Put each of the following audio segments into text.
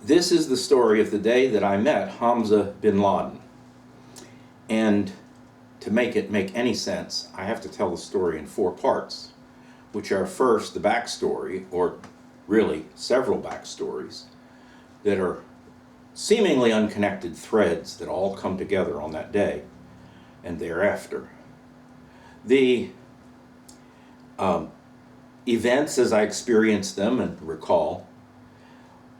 This is the story of the day that I met Hamza bin Laden. And to make it make any sense, I have to tell the story in 4 parts, which are first the backstory, or really several backstories, that are seemingly unconnected threads that all come together on that day and thereafter. The events as I experienced them and recall,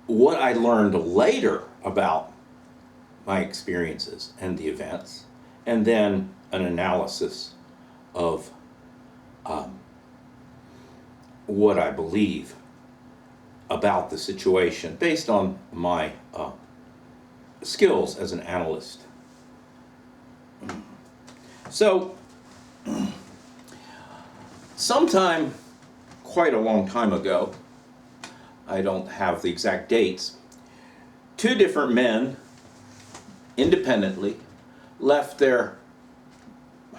what I learned later about my experiences and the events, and then an analysis of what I believe about the situation based on my skills as an analyst. So, sometime quite a long time ago, I don't have the exact dates, 2 different men independently left their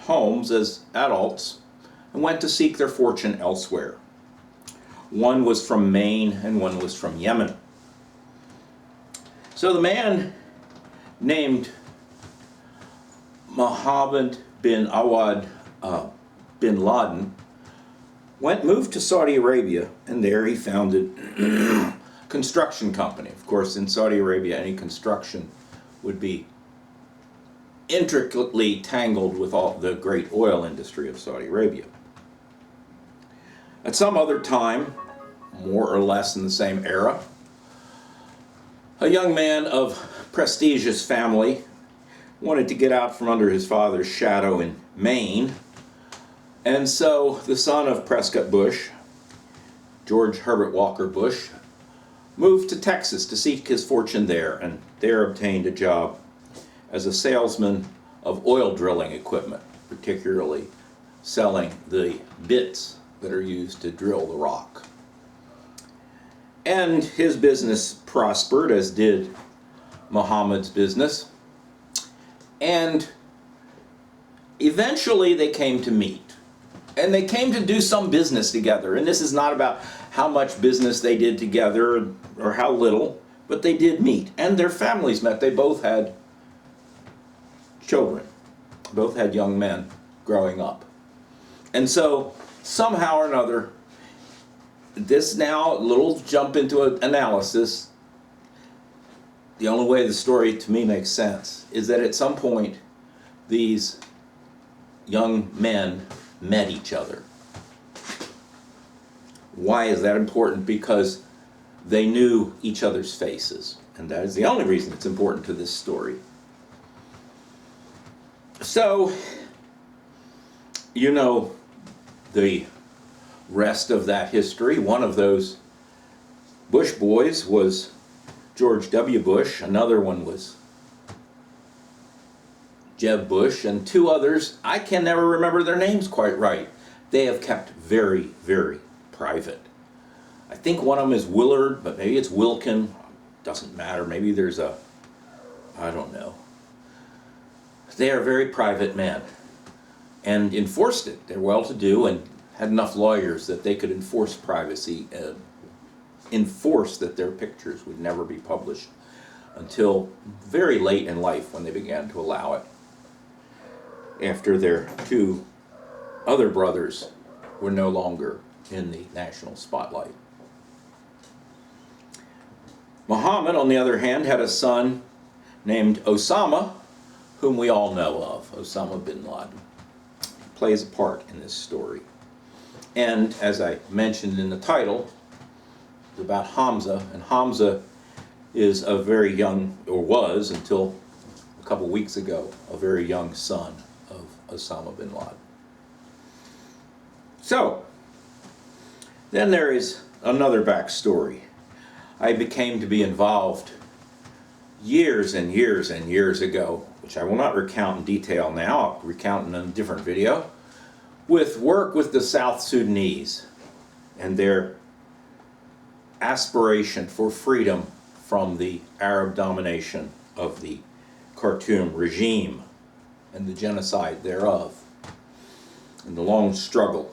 homes as adults and went to seek their fortune elsewhere. One was from Maine and one was from Yemen. So the man named Mohammed bin Awad bin Laden moved to Saudi Arabia, and there he founded a construction company. Of course, in Saudi Arabia, any construction would be intricately tangled with all the great oil industry of Saudi Arabia. At some other time, more or less in the same era, a young man of prestigious family wanted to get out from under his father's shadow in Maine, and so the son of Prescott Bush, George Herbert Walker Bush, moved to Texas to seek his fortune there, and there obtained a job as a salesman of oil drilling equipment, particularly selling the bits that are used to drill the rock. And his business prospered, as did Muhammad's business, and eventually they came to meet. And they came to do some business together. And this is not about how much business they did together or how little, but they did meet. And their families met. They both had children, both had young men growing up. And so, somehow or another, this now little jump into an analysis, the only way the story to me makes sense is that at some point these young men met each other. Why is that important? Because they knew each other's faces, and that is the only reason it's important to this story. So, you know the rest of that history. One of those Bush boys was George W. Bush, another one was Jeb Bush, and 2 others, I can never remember their names quite right. They have kept very, very private. I think one of them is Willard, but maybe it's Wilkin. Doesn't matter. Maybe there's I don't know. They are very private men and enforced it. They're well-to-do and had enough lawyers that they could enforce privacy, enforce that their pictures would never be published until very late in life when they began to allow it, after their 2 other brothers were no longer in the national spotlight. Muhammad, on the other hand, had a son named Osama, whom we all know of. Osama bin Laden plays a part in this story. And as I mentioned in the title, it's about Hamza, and Hamza is a very young, or was until a couple weeks ago, a very young son of Osama bin Laden. So, then there is another backstory. I became to be involved years and years and years ago, which I will not recount in detail now, I'll recount in a different video, with work with the South Sudanese and their aspiration for freedom from the Arab domination of the Khartoum regime and the genocide thereof, and the long struggle.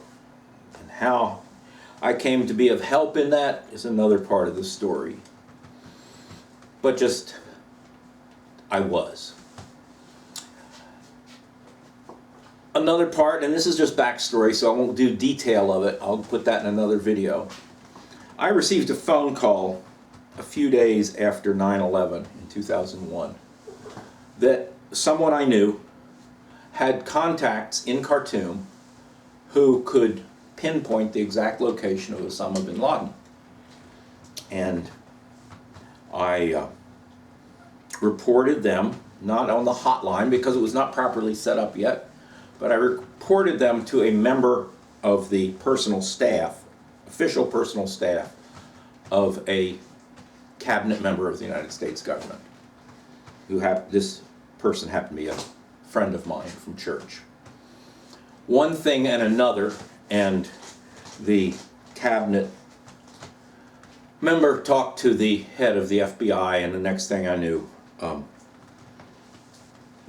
And how I came to be of help in that is another part of the story. but just, I was. Another part, and this is just backstory, so I won't do detail of it, I'll put that in another video. I received a phone call a few days after 9/11 in 2001 that someone I knew had contacts in Khartoum who could pinpoint the exact location of Osama bin Laden. And I reported them, not on the hotline because it was not properly set up yet, but I reported them to a member of the personal staff, official personal staff of a cabinet member of the United States government. This person happened to be a friend of mine from church. One thing and another, and the cabinet member talked to the head of the FBI, and the next thing I knew,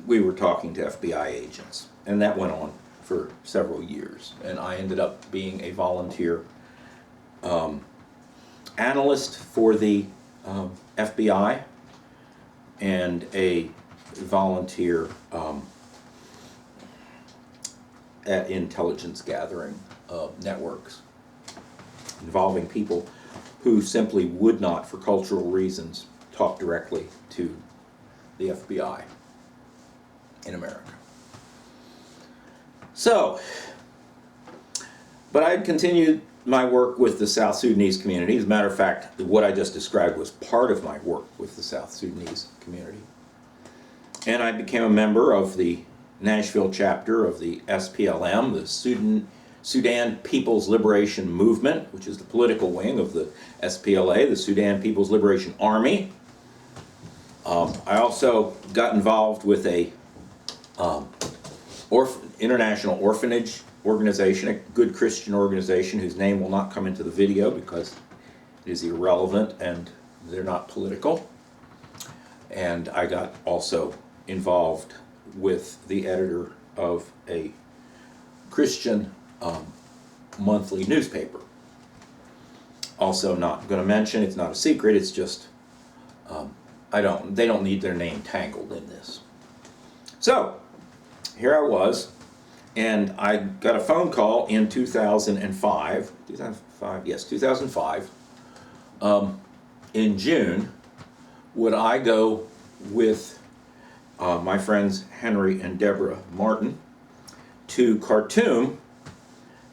we were talking to FBI agents. And that went on for several years. And I ended up being a volunteer analyst for the FBI and a volunteer at intelligence gathering networks involving people who simply would not, for cultural reasons, talk directly to the FBI in America. So, but I had continued my work with the South Sudanese community. As a matter of fact, what I just described was part of my work with the South Sudanese community. And I became a member of the Nashville chapter of the SPLM, the Sudan People's Liberation Movement, which is the political wing of the SPLA, the Sudan People's Liberation Army. I also got involved with a international orphanage organization, a good Christian organization whose name will not come into the video because it is irrelevant and they're not political. And I got also involved with the editor of a Christian monthly newspaper. Also not going to mention, it's not a secret, it's just, they don't need their name tangled in this. So, here I was, and I got a phone call in 2005, in June, would I go with my friends Henry and Deborah Martin to Khartoum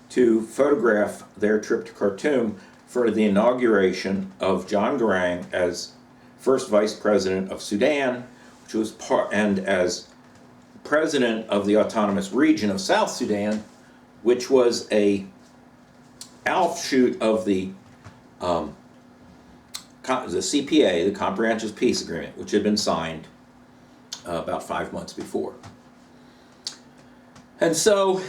to photograph their trip to Khartoum for the inauguration of John Garang as first vice president of Sudan, which was and as president of the autonomous region of South Sudan, which was a offshoot of the CPA, the Comprehensive Peace Agreement, which had been signed about 5 months before. And so,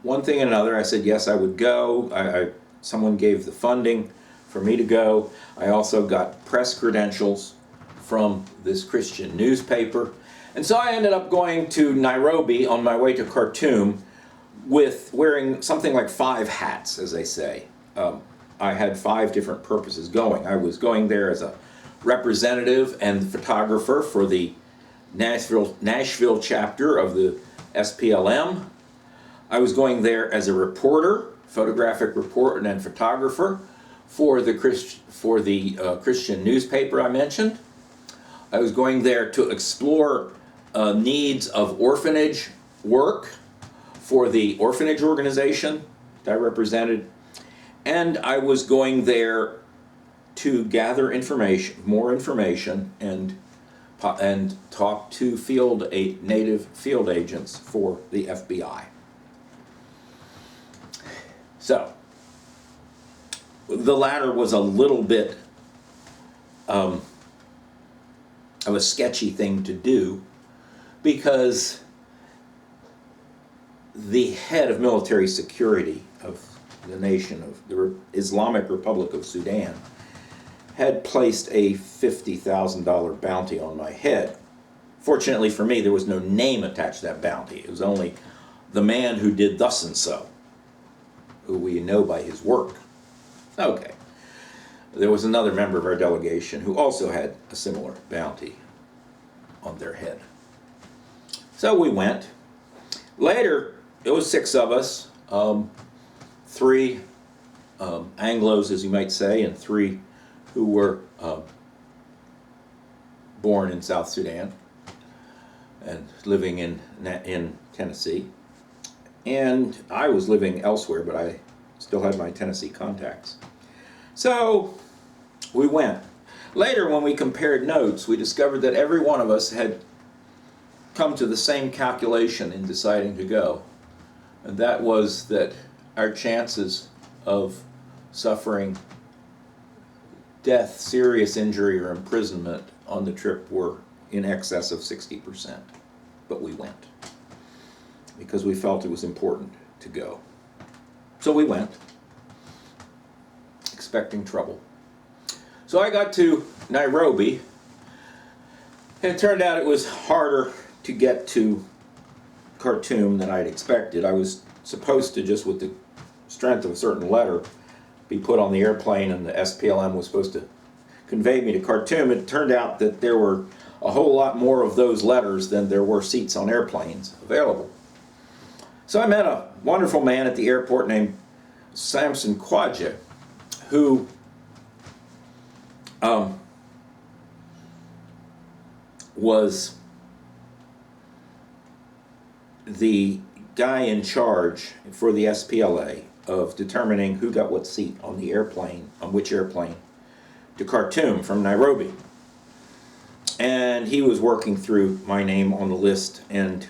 one thing and another, I said yes, I would go. Someone gave the funding for me to go. I also got press credentials from this Christian newspaper. And so I ended up going to Nairobi on my way to Khartoum with wearing something like 5 hats, as they say. I had 5 different purposes going. I was going there as a representative and photographer for the Nashville chapter of the SPLM. I was going there as a reporter, photographic reporter and photographer for the Christian newspaper I mentioned. I was going there to explore needs of orphanage work for the orphanage organization that I represented. And I was going there to gather information, more information, and talk to native field agents for the FBI. So, the latter was a little bit of a sketchy thing to do because the head of military security of the nation of the Islamic Republic of Sudan had placed a $50,000 bounty on my head. Fortunately for me, there was no name attached to that bounty. It was only the man who did thus and so, who we know by his work. Okay. there was another member of our delegation who also had a similar bounty on their head. So we went. Later, it was 6 of us, 3 Anglos, as you might say, and 3 who were born in South Sudan and living in Tennessee. And I was living elsewhere, but I still had my Tennessee contacts. So we went. Later, when we compared notes, we discovered that every one of us had come to the same calculation in deciding to go. And that was that our chances of suffering death, serious injury, or imprisonment on the trip were in excess of 60%. But we went because we felt it was important to go. So we went, expecting trouble. So I got to Nairobi, and it turned out it was harder to get to Khartoum than I'd expected. I was supposed to, just with the strength of a certain letter, be put on the airplane, and the SPLM was supposed to convey me to Khartoum. It turned out that there were a whole lot more of those letters than there were seats on airplanes available. So I met a wonderful man at the airport named Samson Kwaja, who was the guy in charge for the SPLA of determining who got what seat on the airplane, on which airplane, to Khartoum from Nairobi. And he was working through my name on the list, and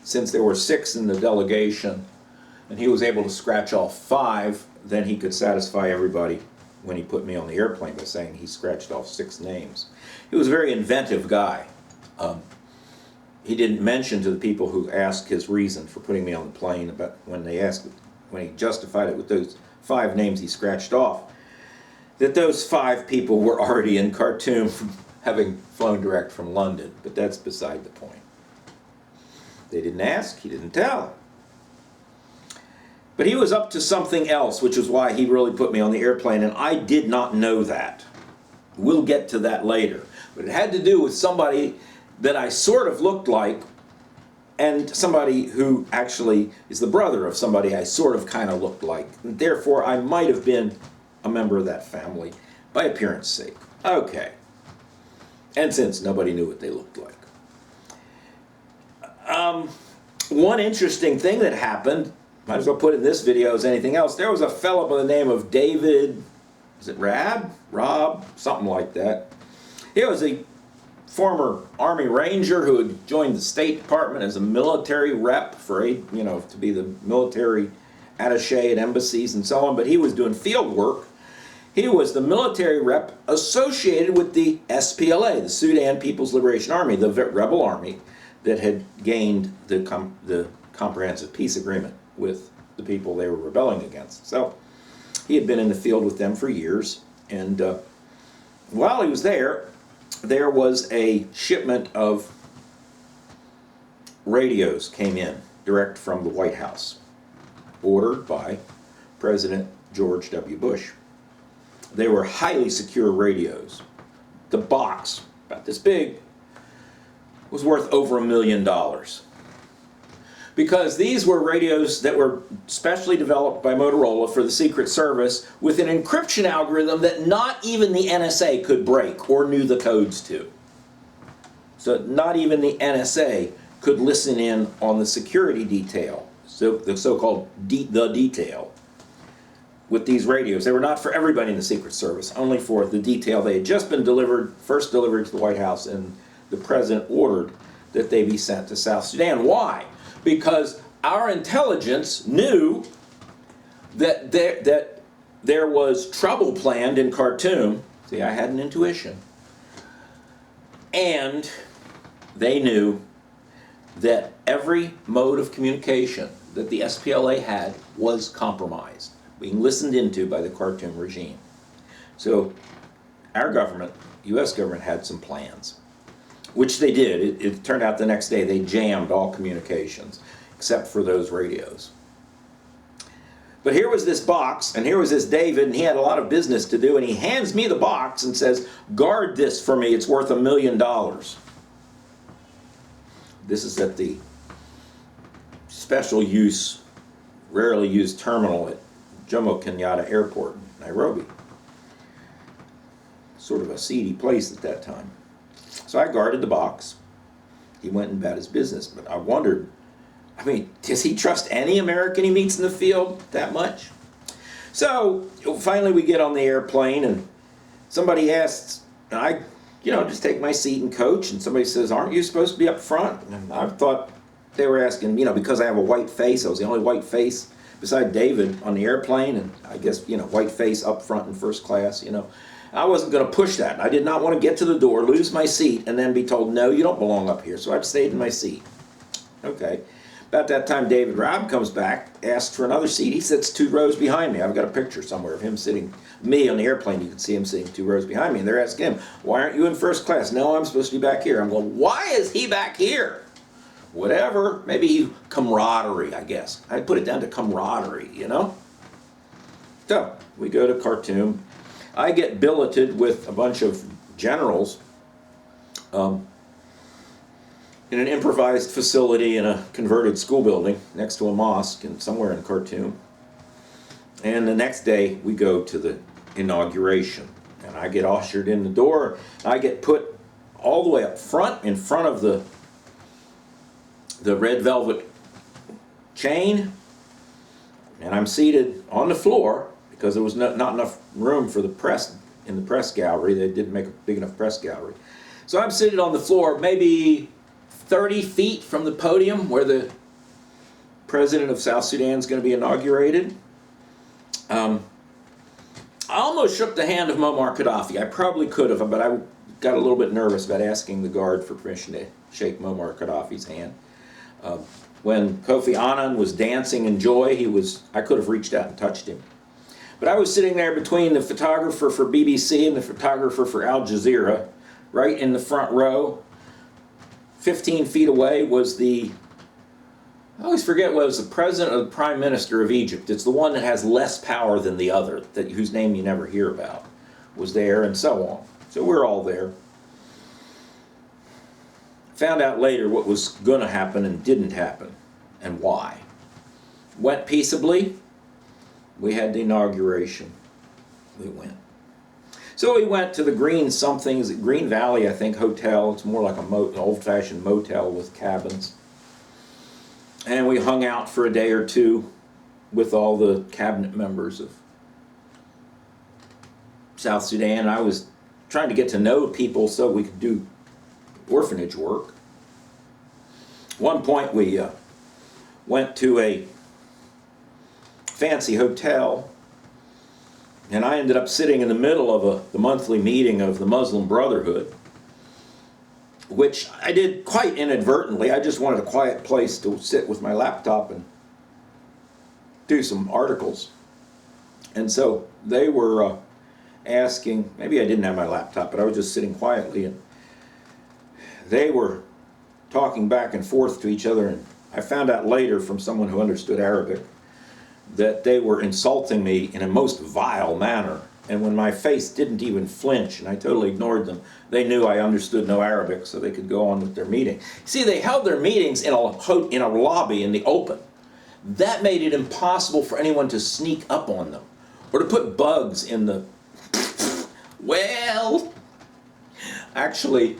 since there were 6 in the delegation, and he was able to scratch off 5, then he could satisfy everybody when he put me on the airplane by saying he scratched off 6 names. He was a very inventive guy. He didn't mention to the people who asked his reason for putting me on the plane, but when he justified it with those 5 names he scratched off, that those 5 people were already in Khartoum, having flown direct from London. But that's beside the point. They didn't ask, he didn't tell. But he was up to something else, which is why he really put me on the airplane, and I did not know that. We'll get to that later. But it had to do with somebody that I sort of looked like, and somebody who actually is the brother of somebody I sort of kind of looked like. And therefore, I might have been a member of that family by appearance sake. Okay. And since nobody knew what they looked like. One interesting thing that happened, might as well put in this video as anything else, there was a fellow by the name of David, is it Rob, something like that. He was a former Army Ranger who had joined the State Department as a military rep for to be the military attaché at embassies and so on, but he was doing field work. He was the military rep associated with the SPLA, the Sudan People's Liberation Army, the rebel army that had gained the comprehensive peace agreement with the people they were rebelling against. So he had been in the field with them for years, and while he was there was a shipment of radios came in direct from the White House, ordered by President George W. Bush. They were highly secure radios. The box, about this big, was worth over $1 million. Because these were radios that were specially developed by Motorola for the Secret Service with an encryption algorithm that not even the NSA could break or knew the codes to. So not even the NSA could listen in on the security detail, so the so-called the detail, with these radios. They were not for everybody in the Secret Service, only for the detail. They had just been first delivered to the White House, and the President ordered that they be sent to South Sudan. Why? Because our intelligence knew that there was trouble planned in Khartoum. See, I had an intuition. And they knew that every mode of communication that the SPLA had was compromised, being listened into by the Khartoum regime. So our government, U.S. government, had some plans, which they did. It turned out the next day they jammed all communications, except for those radios. But here was this box, and here was this David, and he had a lot of business to do, and he hands me the box and says, guard this for me, it's worth $1 million. This is at the special use, rarely used terminal at Jomo Kenyatta Airport in Nairobi. Sort of a seedy place at that time. So I guarded the box. He went and about his business, but I wondered, I mean, does he trust any American he meets in the field that much? So finally we get on the airplane and somebody asks, and I, just take my seat and coach, and somebody says, aren't you supposed to be up front? And I thought they were asking, because I have a white face, I was the only white face beside David on the airplane, and I guess, white face up front in first class, I wasn't going to push that. I did not want to get to the door, lose my seat, and then be told, no, you don't belong up here. So I stayed in my seat. Okay. About that time, David Robb comes back, asks for another seat. He sits 2 rows behind me. I've got a picture somewhere of him sitting, me on the airplane. You can see him sitting 2 rows behind me. And they're asking him, why aren't you in first class? No, I'm supposed to be back here. I'm going, why is he back here? Whatever. Maybe camaraderie, I guess. I put it down to camaraderie, So we go to Khartoum. I get billeted with a bunch of generals in an improvised facility in a converted school building next to a mosque and somewhere in Khartoum. And the next day we go to the inauguration, and I get ushered in the door. I get put all the way up front, in front of the red velvet chain, and I'm seated on the floor because there was not enough room for the press in the press gallery. They didn't make a big enough press gallery. So I'm seated on the floor, maybe 30 feet from the podium where the president of South Sudan is going to be inaugurated. I almost shook the hand of Muammar Gaddafi. I probably could have, but I got a little bit nervous about asking the guard for permission to shake Muammar Gaddafi's hand. When Kofi Annan was dancing in joy, I could have reached out and touched him. But I was sitting there between the photographer for BBC and the photographer for Al Jazeera, right in the front row. 15 feet away was I always forget what was the president or the prime minister of Egypt. It's the one that has less power than the other, whose name you never hear about, was there, and so on. So we're all there. Found out later what was going to happen and didn't happen, and why. Went peaceably. We had the inauguration. We went. So we went to the Green Valley, I think, hotel. It's more like an old-fashioned motel with cabins. And we hung out for a day or two with all the cabinet members of South Sudan. I was trying to get to know people so we could do orphanage work. At one point we went to a fancy hotel, and I ended up sitting in the middle of the monthly meeting of the Muslim Brotherhood, which I did quite inadvertently. I just wanted a quiet place to sit with my laptop and do some articles. And so they were asking, maybe I didn't have my laptop, but I was just sitting quietly, and they were talking back and forth to each other, and I found out later from someone who understood Arabic that they were insulting me in a most vile manner. And when my face didn't even flinch and I totally ignored them, they knew I understood no Arabic, so they could go on with their meeting. See, they held their meetings in a lobby in the open. That made it impossible for anyone to sneak up on them or to put bugs in the... Well, actually,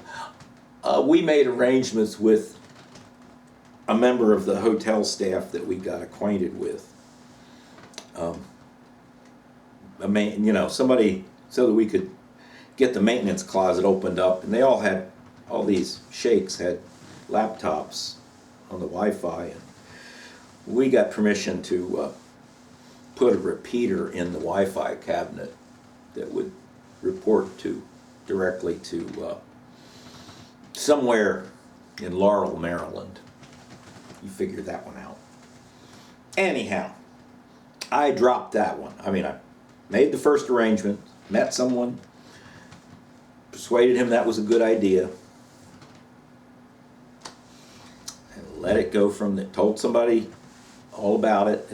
we made arrangements with a member of the hotel staff that we got acquainted with. Somebody, so that we could get the maintenance closet opened up, and all these sheikhs had laptops on the Wi-Fi, and we got permission to put a repeater in the Wi-Fi cabinet that would report directly to somewhere in Laurel, Maryland. You figure that one out. Anyhow, I dropped that one. I made the first arrangement, met someone, persuaded him that was a good idea, and let it go from there. Told somebody all about it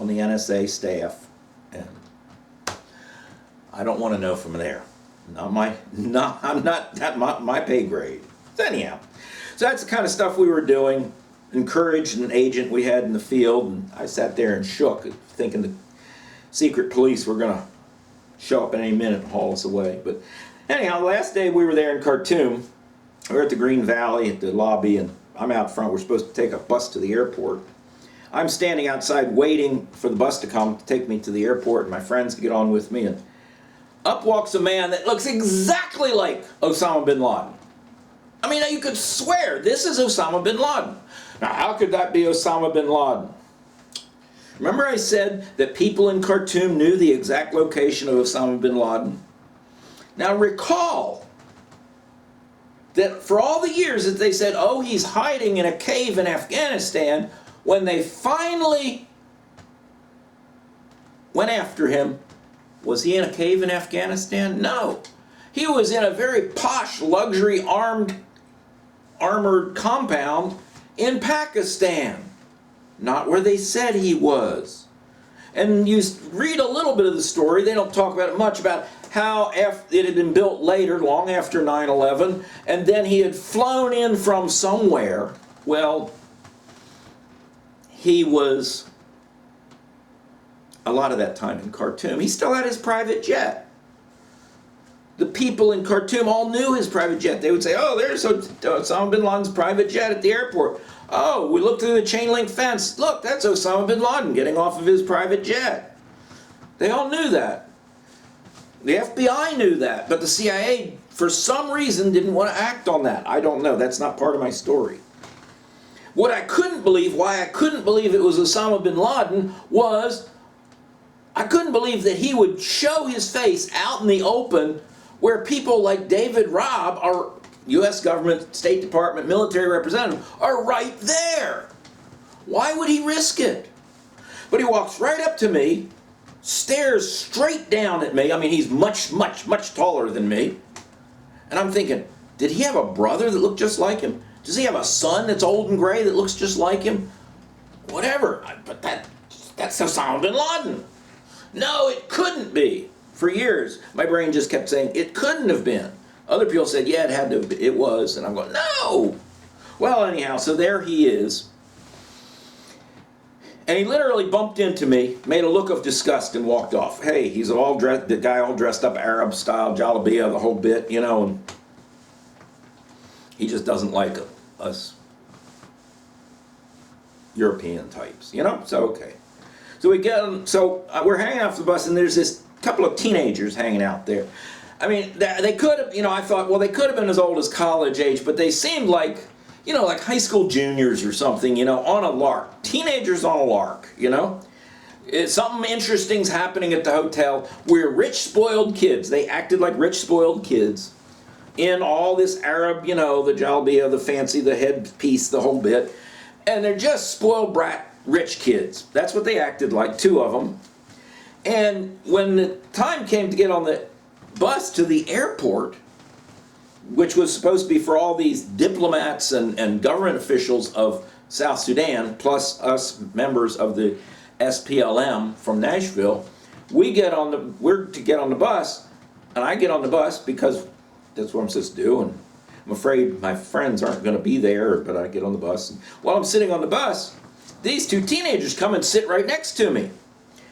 on the NSA staff, and I don't want to know from there. I'm not my pay grade. So anyhow, so that's the kind of stuff we were doing. Encouraged an agent we had in the field, and I sat there and shook, thinking the secret police were going to show up at any minute and haul us away. But anyhow, the last day we were there in Khartoum, we were at the Green Valley at the lobby, and I'm out front. We're supposed to take a bus to the airport. I'm standing outside waiting for the bus to come to take me to the airport, and my friends get on with me, and up walks a man that looks exactly like Osama bin Laden. I mean, you could swear this is Osama bin Laden. Now, how could that be Osama bin Laden? Remember I said that people in Khartoum knew the exact location of Osama bin Laden? Now recall that for all the years that they said, oh, he's hiding in a cave in Afghanistan, when they finally went after him, was he in a cave in Afghanistan? No. He was in a very posh, luxury, armored compound in Pakistan. Not where they said he was. And you read a little bit of the story, they don't talk about it much, about how it had been built later, long after 9/11, and then he had flown in from somewhere. Well, he was a lot of that time in Khartoum. He still had his private jet. The people in Khartoum all knew his private jet. They would say, oh, there's Osama bin Laden's private jet at the airport. Oh, we looked through the chain link fence. Look, that's Osama bin Laden getting off of his private jet. They all knew that. The FBI knew that, but the CIA, for some reason, didn't want to act on that. I don't know. That's not part of my story. What I couldn't believe, why I couldn't believe it was Osama bin Laden, was I couldn't believe that he would show his face out in the open where people like David Raab, our U.S. government, State Department, military representative, are right there. Why would he risk it? But he walks right up to me, stares straight down at me. I mean, he's much, much, much taller than me. And I'm thinking, did he have a brother that looked just like him? Does he have a son that's old and gray that looks just like him? Whatever. But that's Osama bin Laden. No, it couldn't be. For years, my brain just kept saying, it couldn't have been. Other people said, yeah, it had to have been. It was. And I'm going, no! Well, anyhow, so there he is. And he literally bumped into me, made a look of disgust, and walked off. Hey, he's all dressed, the guy all dressed up Arab style, jalabia, the whole bit, you know, and he just doesn't like us European types, you know? So, okay. So we're hanging off the bus, and there's this couple of teenagers hanging out there. I mean, they could have, you know, I thought, well, they could have been as old as college age, but they seemed like, you know, like high school juniors or something, you know, on a lark. Teenagers on a lark, you know? Something interesting's happening at the hotel. We're rich, spoiled kids. They acted like rich, spoiled kids in all this Arab, you know, the jalbia, the fancy, the headpiece, the whole bit. And they're just spoiled brat rich kids. That's what they acted like, two of them. And when the time came to get on the bus to the airport, which was supposed to be for all these diplomats and government officials of South Sudan, plus us members of the SPLM from Nashville, we're to get on the bus, and I get on the bus because that's what I'm supposed to do, and I'm afraid my friends aren't going to be there, but I get on the bus. And while I'm sitting on the bus, these two teenagers come and sit right next to me.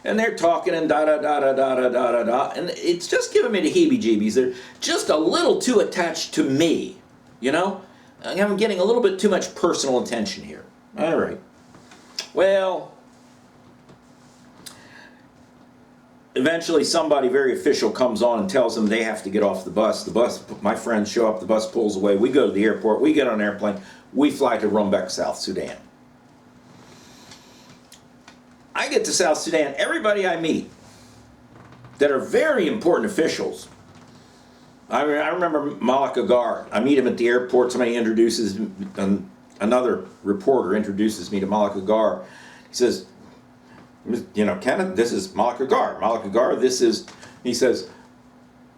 And they're talking and da-da-da-da-da-da-da-da-da. And it's just giving me the heebie-jeebies. They're just a little too attached to me, you know? I'm getting a little bit too much personal attention here. All right. Well, eventually somebody very official comes on and tells them they have to get off the bus. My friends show up, the bus pulls away. We go to the airport, we get on an airplane, we fly to Rumbek, South Sudan. I get to South Sudan, everybody I meet that are very important officials. I remember Malik Agar. I meet him at the airport. Somebody introduces, another reporter introduces me to Malik Agar. He says, you know, Kenneth, this is Malik Agar. Malik Agar, this is, he says,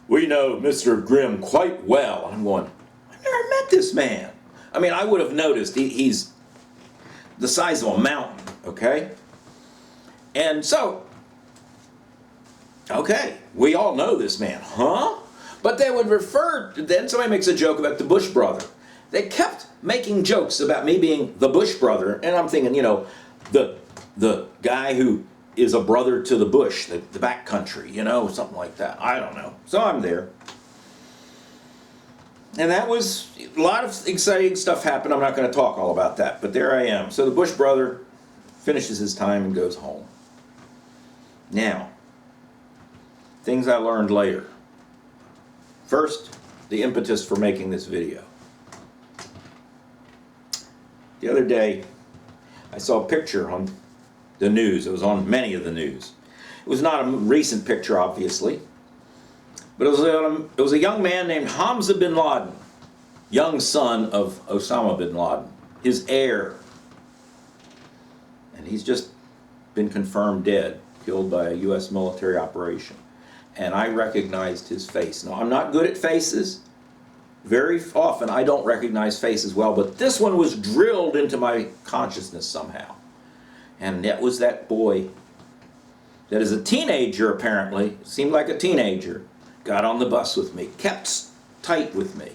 we know Mr. Grimm quite well. And I'm going, I've never met this man. I mean, I would have noticed he's the size of a mountain, okay? And so, okay, we all know this man, huh? But they would refer, then somebody makes a joke about the Bush brother. They kept making jokes about me being the Bush brother, and I'm thinking, you know, the guy who is a brother to the Bush, the backcountry, you know, something like that. I don't know. So I'm there. And that was, a lot of exciting stuff happened. I'm not going to talk all about that, but there I am. So the Bush brother finishes his time and goes home. Now, things I learned later. First, the impetus for making this video. The other day, I saw a picture on the news. It was on many of the news. It was not a recent picture, obviously, but it was a young man named Hamza bin Laden, young son of Osama bin Laden, his heir. And he's just been confirmed dead, killed by a U.S. military operation. And I recognized his face. Now, I'm not good at faces. Very often I don't recognize faces well, but this one was drilled into my consciousness somehow. And that was that boy that as a teenager, apparently, seemed like a teenager, got on the bus with me, kept tight with me.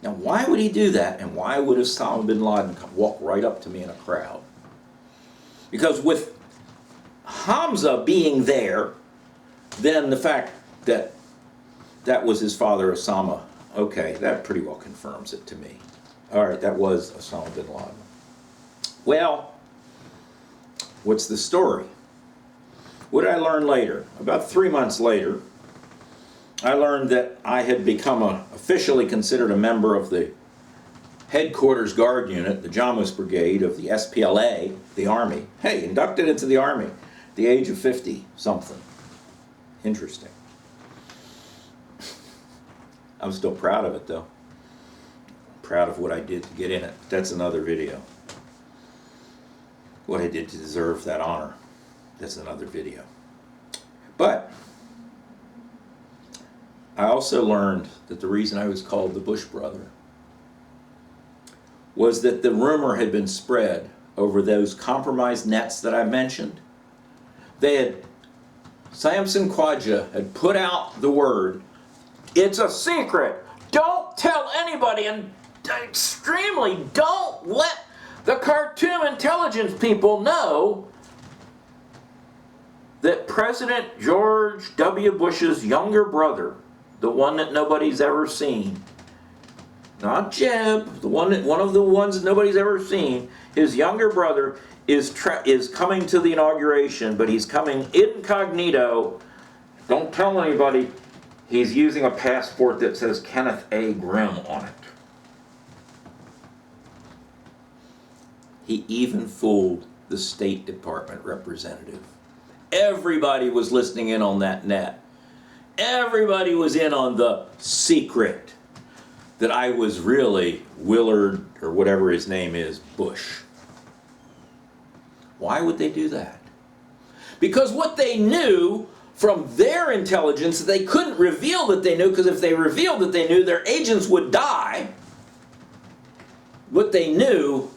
Now, why would he do that, and why would Osama bin Laden walk right up to me in a crowd? Because with Hamza being there, then the fact that that was his father, Osama, okay, that pretty well confirms it to me. All right, that was Osama bin Laden. Well, what's the story? What did I learn later? About 3 months later, I learned that I had become officially considered a member of the headquarters guard unit, the Jamus Brigade of the SPLA, the Army. Hey, inducted into the Army at the age of 50-something. Interesting. I'm still proud of it, though. Proud of what I did to get in it. That's another video. What I did to deserve that honor. That's another video. But I also learned that the reason I was called the Bush brother was that the rumor had been spread over those compromised nets that I mentioned. Samson Khwaja had put out the word, it's a secret, don't tell anybody, and extremely don't let the Khartoum intelligence people know that President George W. Bush's younger brother, the one that nobody's ever seen, not Jeb, one of the ones that nobody's ever seen, his younger brother is coming to the inauguration, but he's coming incognito. Don't tell anybody. He's using a passport that says Kenneth A. Grimm on it. He even fooled the State Department representative. Everybody was listening in on that net. Everybody was in on the secret that I was really Willard, or whatever his name is, Bush. Why would they do that? Because what they knew from their intelligence, they couldn't reveal that they knew, because if they revealed that they knew, their agents would die. What they knew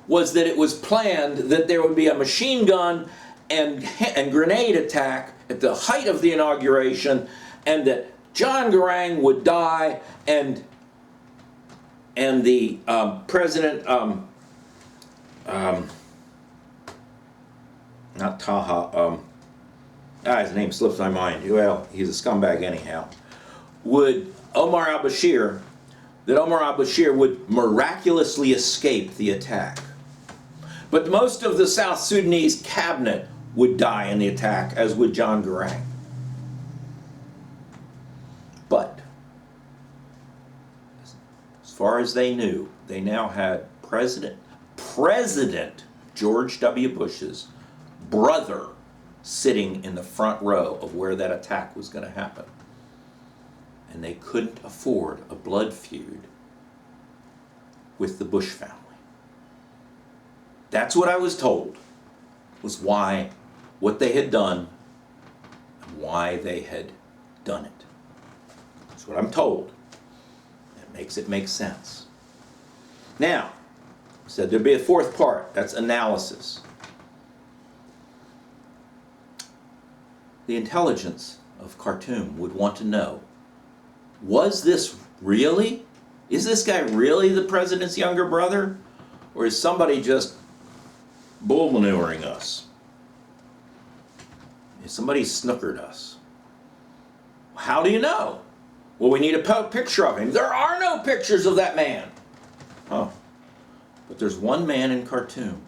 was that it was planned that there would be a machine gun and grenade attack at the height of the inauguration, and that John Garang would die, and the president, not Taha, his name slips my mind. Well, he's a scumbag anyhow. That Omar al-Bashir would miraculously escape the attack. But most of the South Sudanese cabinet would die in the attack, as would John Garang. But, as far as they knew, they now had President George W. Bush's brother sitting in the front row of where that attack was going to happen. And they couldn't afford a blood feud with the Bush family. That's what I was told, was what they had done, and why they had done it. That's what I'm told. It makes sense. Now, I said there'd be a fourth part. That's analysis. the intelligence of Khartoum would want to know, was this really? Is this guy really the president's younger brother? Or is somebody just bull manuring us? Is somebody snookered us? How do you know? Well, we need a picture of him. There are no pictures of that man. Oh, but there's one man in Khartoum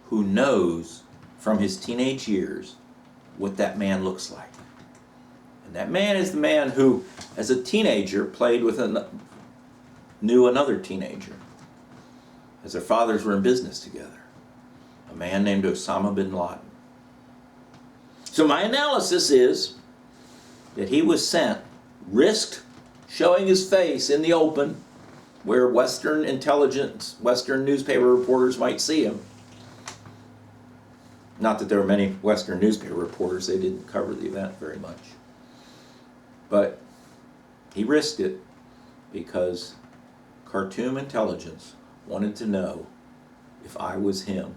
who knows from his teenage years what that man looks like. And that man is the man who, as a teenager, knew another teenager, as their fathers were in business together, a man named Osama bin Laden. So my analysis is that he was sent, risked showing his face in the open, where Western intelligence, Western newspaper reporters might see him. Not that there were many Western newspaper reporters, they didn't cover the event very much. But he risked it because Khartoum intelligence wanted to know if I was him.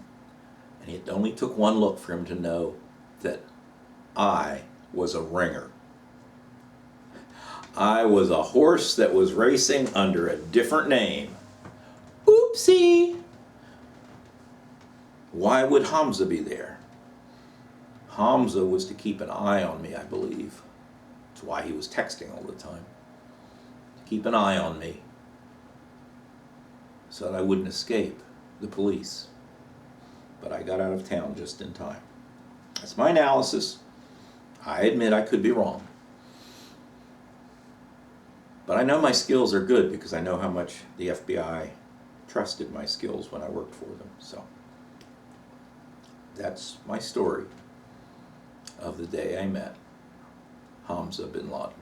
And it only took one look for him to know that I was a ringer. I was a horse that was racing under a different name. Oopsie! Why would Hamza be there? Hamza was to keep an eye on me, I believe. That's why he was texting all the time. To keep an eye on me so that I wouldn't escape the police. But I got out of town just in time. That's my analysis. I admit I could be wrong. But I know my skills are good because I know how much the FBI trusted my skills when I worked for them. So that's my story of the day I met Hamza bin Laden.